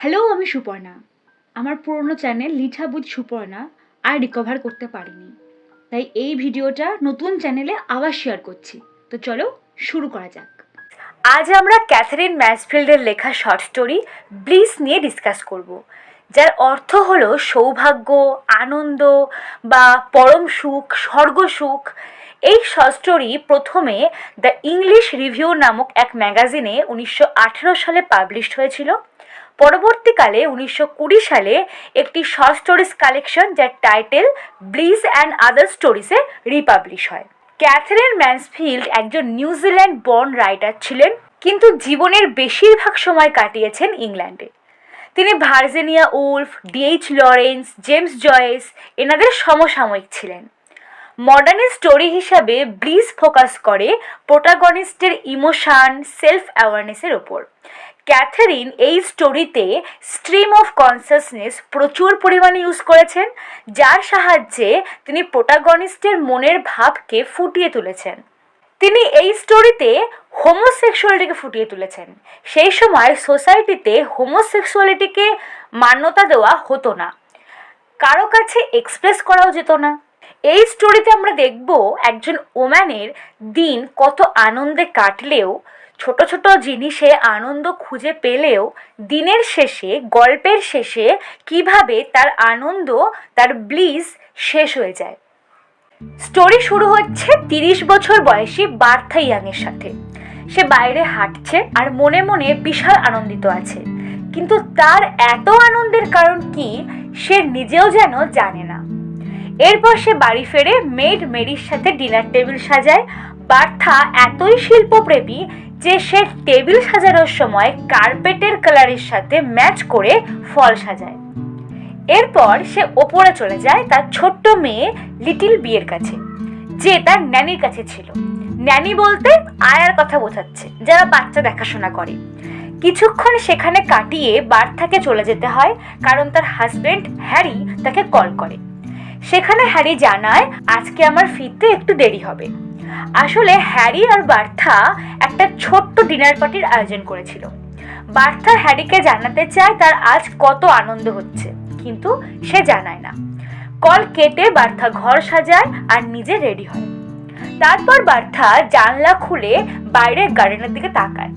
Hello, আমি সুপর্ণা। আমার পুরনো চ্যানেল লিঠা উইথ সুপর্ণা আর রিকভার করতে পারিনি, তাই এই ভিডিওটা নতুন চ্যানেলে আবার শেয়ার করছি। তো চলো শুরু করা যাক। আজ আমরা ক্যাথারিন ম্যাসফিল্ডের লেখা শর্ট স্টোরি ব্লিস নিয়ে ডিসকাস করব, যার অর্থ হলো সৌভাগ্য, আনন্দ বা পরম সুখ, স্বর্গ সুখ। এই শর্ট স্টোরি প্রথমে দ্য ইংলিশ রিভিউ নামক এক ম্যাগাজিনে 1918 সালে পাবলিশড হয়েছিল। পরবর্তীকালে 1920 সালে একটি শর্ট স্টোরিজ কালেকশন যার টাইটেল ব্লিস অ্যান্ড আদার স্টোরিজে রিপাবলিশ হয়। ক্যাথারিন ম্যাসফিল্ড একজন নিউজিল্যান্ড বর্ন রাইটার ছিলেন, কিন্তু জীবনের বেশিরভাগ সময় কাটিয়েছেন ইংল্যান্ডে। তিনি Virginia Woolf, D H. Lawrence, James Joyce এনাদের সমসাময়িক ছিলেন। মডার্ন স্টোরি হিসাবে ব্লিস ফোকাস করে প্রোটাগনিস্টের ইমোশন, সেলফ অ্যাওয়ারনেসের ওপর। ক্যাথারিন এই স্টোরিতে স্ট্রিম অফ কনসাসনেস প্রচুর পরিমাণে ইউজ করেছেন, যার সাহায্যে তিনি প্রোটাগনিস্টের মনের ভাবকে ফুটিয়ে তুলেছেন। তিনি এই স্টোরিতে হোমোসেক্সুয়ালিটিকে ফুটিয়ে তুলেছেন। সেই সময় সোসাইটিতে হোমোসেক্সুয়ালিটিকে মান্যতা দেওয়া হতো না, কারো কাছে এক্সপ্রেস করাও যেত না। এই স্টোরিতে আমরা দেখব একজন ওম্যানের দিন কত আনন্দে কাটলেও, ছোট ছোট জিনিসে আনন্দ খুঁজে পেলেও দিনের শেষে, গল্পের শেষে কিভাবে তার আনন্দ, তার ব্লিস শেষ হয়ে যায়। স্টোরি শুরু হচ্ছে 30 বছর বয়সী বার্থা ইয়াংয়ের সাথে। সে বাইরে হাঁটছে আর মনে মনে বিশাল আনন্দিত আছে, কিন্তু তার এত আনন্দের কারণ কি সে নিজেও যেন জানে না। এরপর সে বাড়ি ফেরে মেড মেরির সাথে ডিনার টেবিল সাজায়। বার্থা এতই শিল্পপ্রেমী যে সে টেবিল সাজানোর সময় কার্পেটের কালারের সাথে ম্যাচ করে ফল সাজায়। এরপর সে ওপরে চলে যায় তার ছোট্ট মেয়ে লিটিল বিয়ের কাছে, যে তার ন্যানির কাছে ছিল। ন্যানি বলতে আয়ার কথা বোঝাচ্ছে, যারা বাচ্চা দেখাশোনা করে। কিছুক্ষণ সেখানে কাটিয়ে বার্থাকে চলে যেতে হয়, কারণ তার হাজবেন্ড হ্যারি তাকে কল করে। সেখানে হ্যারি জানায় আজকে আমার ফিরতে একটু দেরি হবে। আসলে হ্যারি আর বার্থা একটা ছোট্ট ডিনার পার্টির আয়োজন করেছিল। বার্থা হ্যারিকে জানাতে চায় তার আজ কত আনন্দ হচ্ছে, কিন্তু সে জানায় না। কল কেটে বার্থা ঘর সাজায় আর নিজে রেডি হয়। তারপর বার্থা জানলা খুলে বাইরের গার্ডেনের দিকে তাকায়,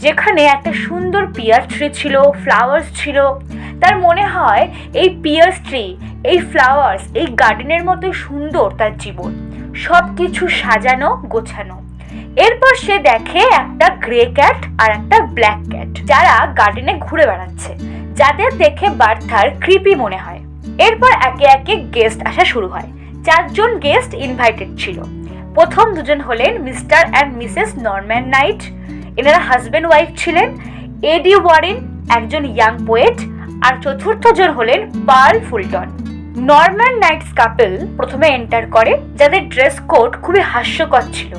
যেখানে একটা সুন্দর পিয়ার ট্রি ছিল, ফ্লাওয়ার্স ছিল। তার মনে হয় এই পিয়ার ট্রি, এই ফ্লাওয়ার্স, এই গার্ডেনের মতো সুন্দর তার জীবন, সব কিছু সাজানো গোছানো। এরপর সে দেখে একটা গ্রে ক্যাট আর একটা ব্ল্যাক ক্যাট, যারা গার্ডেনে ঘুরে বেড়াচ্ছে, যাদের দেখে বার্থার ক্রিপি মনে হয়। এরপর একে একে গেস্ট আসা শুরু হয়। 4 জন গেস্ট ইনভাইটেড ছিল। প্রথম দুজন হলেন mister and Mrs Norman night, এনারা হাজব্যান্ড ওয়াইফ ছিলেন। এডি ওয়ারেন, একজন ইয়াং পোয়েট, আর চতুর্থ জন হলেন পার্ল ফুলটন। নরম্যান নাইটস কাপল প্রথমে এন্টার করে, যাদের ড্রেস কোড খুবই হাস্যকর ছিল।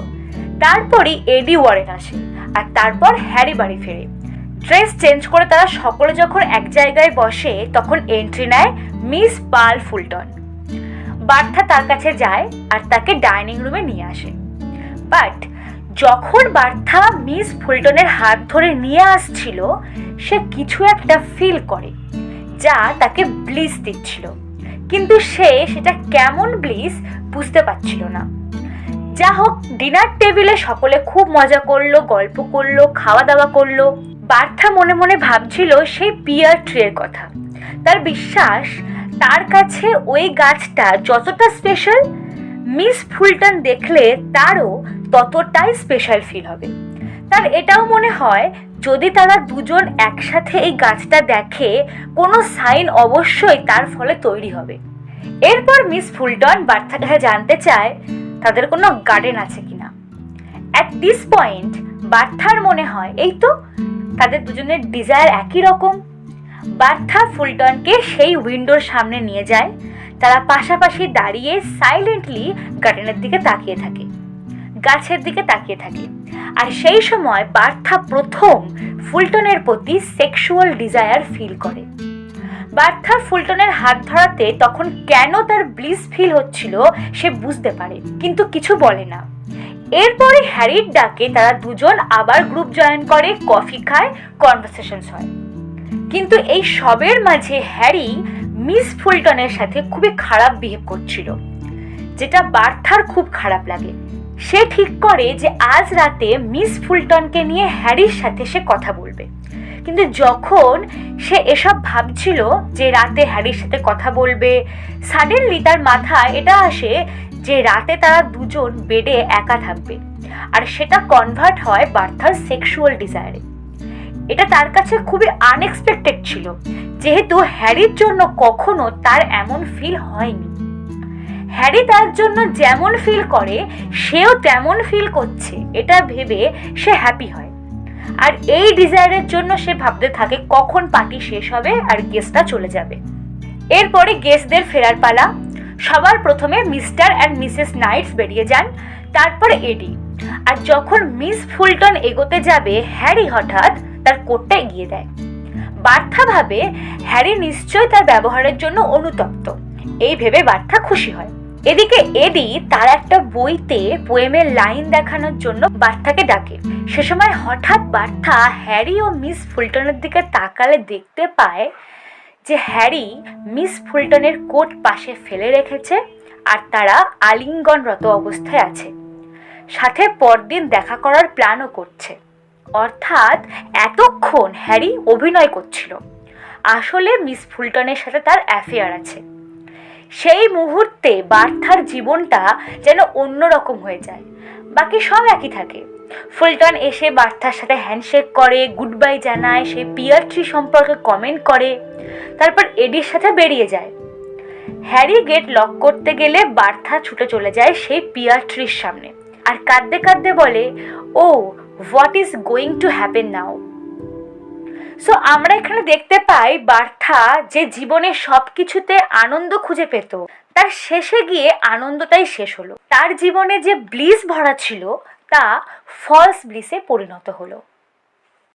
তারপরই এডি ওয়ারেন আসে, আর তারপর হ্যারি বাড়ি ফেরে। ড্রেস চেঞ্জ করে তারা সকলে যখন এক জায়গায় বসে, তখন এন্ট্রি নেয় মিস পার্ল ফুলটন। বার্থা তার কাছে যায় আর তাকে ডাইনিং রুমে নিয়ে আসে। বাট যখন বার্থা মিস ফুলটনের হাত ধরে নিয়ে আসছিল, সে কিছু একটা ফিল করে যা তাকে ব্লিস দিচ্ছিল, কিন্তু সে সেটা কেমন ব্লিস বুঝতে পারছিল না। যা হোক, ডিনার টেবিলে সকলে খুব মজা করলো, গল্প করলো, খাওয়া দাওয়া করলো। বার্থা মনে মনে ভাবছিল সেই পিয়ার ট্রির কথা। তার বিশ্বাস তার কাছে ওই গাছটা যতটা স্পেশাল, মিস ফুলটন দেখলে তারও ততটাই স্পেশাল ফিল হবে। তার এটাও মনে হয় যদি তারা দুজন একসাথে এই গাছটা দেখে, কোনো সাইন অবশ্যই তার ফলে তৈরি হবে। এরপর মিস ফুলটন বার্থার কাছে জানতে চায় তাদের কোনো গার্ডেন আছে কিনা। অ্যাট দিস পয়েন্ট বার্থার মনে হয় এই তো, তাদের দুজনের ডিজায়ার একই রকম। বার্থা ফুলটনকে সেই উইন্ডোর সামনে নিয়ে যায়। তারা পাশাপাশি দাঁড়িয়ে সাইলেন্টলি গার্ডেনের দিকে তাকিয়ে থাকে, গাছের দিকে তাকিয়ে থাকে। আর সেই সময় বার্থা প্রথম ফুলটনের প্রতি সেক্সুয়াল ডিজায়ার ফিল করে। বার্থা ফুলটনের হাত ধরাতে তখন কেন তার ব্লিস ফিল হচ্ছিল সে বুঝতে পারে, কিন্তু কিছু বলে না। এরপরে হ্যারির ডাকে তারা দুজন আবার গ্রুপ জয়েন করে, কফি খায়, কনভারসেশনস হয়। কিন্তু এই সবের মাঝে হ্যারি মিস ফুলটনের সাথে খুবই খারাপ বিহেভ করছিল, যেটা বার্থার খুব খারাপ লাগে। সে ঠিক করে যে আজ রাতে মিস ফুলটনকে নিয়ে হ্যারির সাথে সে কথা বলবে। কিন্তু যখন সে এসব ভাবছিল যে রাতে হ্যারির সাথে কথা বলবে, সাডেনলি তার মাথায় এটা আসে যে রাতে তারা দুজন বেডে একা থাকবে, আর সেটা কনভার্ট হয় বার্থার সেক্সুয়াল ডিজায়ারে। এটা তার কাছে খুবই আনএক্সপেক্টেড ছিল, যেহেতু হ্যারির জন্য কখনো তার এমন ফিল হয়নি। হ্যারি তার জন্য যেমন ফিল করে সেও তেমন ফিল করছে, এটা ভেবে সে হ্যাপি হয়। আর এই ডিজায়ারের জন্য সে ভাবতে থাকে কখন পার্টি শেষ হবে আর গেস্টরা চলে যাবে। এরপরে গেস্টদের ফেরার পালা। সবার প্রথমে মিস্টার অ্যান্ড মিসেস নাইটস বেরিয়ে যান, তারপরে এডি। আর যখন মিস ফুলটন এগোতে যাবে, হ্যারি হঠাৎ তার কোটটা এগিয়ে দেয়। বার্থা ভাবে হ্যারি নিশ্চয় তার ব্যবহারের জন্য অনুতপ্ত, এই ভেবে বার্থা খুশি হয়। এদিকে এডি তার একটা বইতে পোয়েমের লাইন দেখানোর জন্য বার্থাকে ডাকে। সে সময় হঠাৎ বার্থা হ্যারি ও মিস ফুলটনের দিকে তাকালে দেখতে পায় যে হ্যারি মিস ফুলটনের কোট পাশে ফেলে রেখেছে আর তারা আলিঙ্গনরত অবস্থায় আছে, সাথে পরদিন দেখা করার প্ল্যানও করছে। অর্থাৎ এতক্ষণ হ্যারি অভিনয় করছিল, আসলে মিস ফুলটনের সাথে তার অ্যাফেয়ার আছে। সেই মুহূর্তে বার্থার জীবনটা যেন অন্যরকম হয়ে যায়, বাকি সব একই থাকে। ফুলটন এসে বার্থার সাথে হ্যান্ডশেক করে, গুড বাই জানায়, সে পিয়ার ট্রি সম্পর্কে কমেন্ট করে, তারপর এডির সাথে বেরিয়ে যায়। হ্যারি গেট লক করতে গেলে বার্থা ছুটে চলে যায় সেই পিয়ার ট্রির সামনে আর কাঁদতে কাঁদতে বলে, oh what is going to happen now. So আমরা এখানে দেখতে পাই বার্থা যে জীবনে সবকিছুতে আনন্দ খুঁজে পেত, তার শেষে গিয়ে আনন্দটাই শেষ হলো। তার জীবনে যে ব্লিস ভরা ছিল তা ফলস ব্লিসে পরিণত হলো।